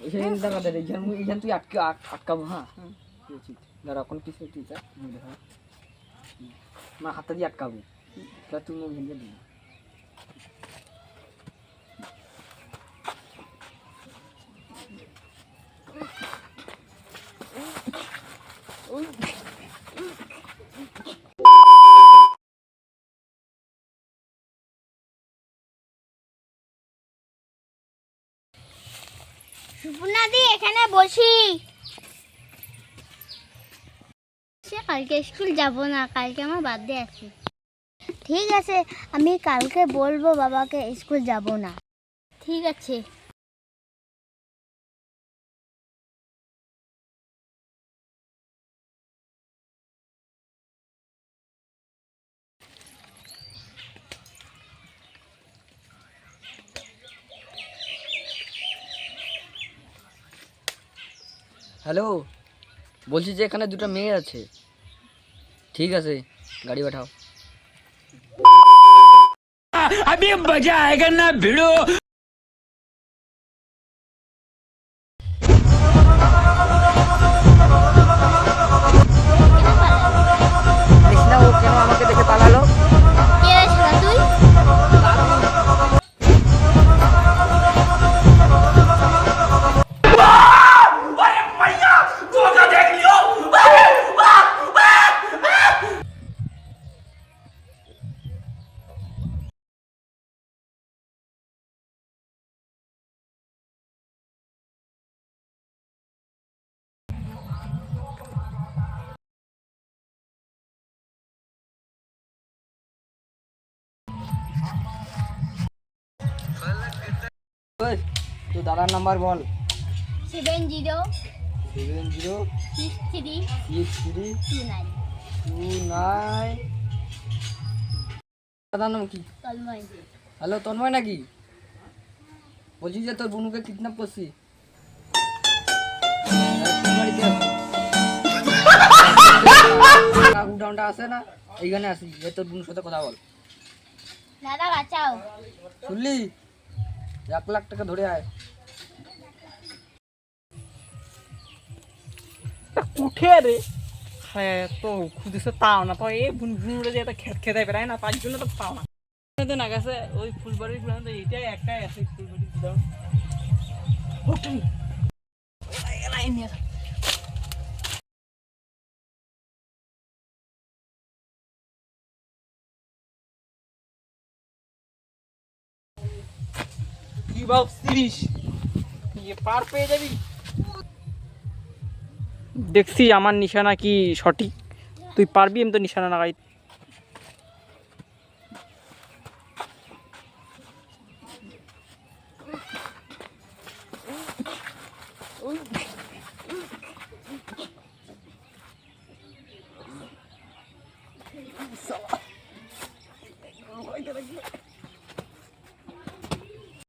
এইখানে দাঁড়া দাঁড়া এইখান তুই আটকাবো। হ্যাঁ দাঁড়া এখন পিছনে তুই যা আমার হাতটা দিয়ে আটকাবো তুই এইখান দিয়ে দিবি। সুপর্ণাদি এখানে বসি। কালকে স্কুল যাব না, কালকে আমার বার্থডে আছে। ঠিক আছে, আমি কালকে বলবো বাবাকে স্কুল যাব না। ঠিক আছে। হ্যালো, বলছি যে এখানে দুটো মেয়ে আছে। ঠিক আছে, গাড়ি পাঠাও। अभी मजा आएगा ना भिड़ो। ও কেন আমাকে দেখে পালালো? কে ছিলা তুই? তো দাদার নাম্বার বল। 70636329। দাদার নাম কি? তন্ময়। হ্যালো তন্ময় নাকি? বলছি যে তোর বোনুকে কিডন্যাপ করছি। উডাউনটা আছে না, এইখানে আসি, তোর বোনের সাথে কথা বল। দাদা বাঁচাও। শুনলি? 1 লাখ টাকা ধরে আয়। উঠে রে হ্যাঁ তো খুঁজেছে তাও না তো এই বুনবুনটা যে একটা খেতে বেড়ায় না তার জন্য তো পাও না তো না গেছে ওই ফুলবাড়ির গ্রাউন্ড এইটাই একটাই আছে ফুলবাড়ির গ্রাউন্ড। কি ভাবছিস পার পেয়ে যাবি? দেখছি আমার নিশানা কি সঠিক, তুই পারবি? আমি তো নিশানা লাগাই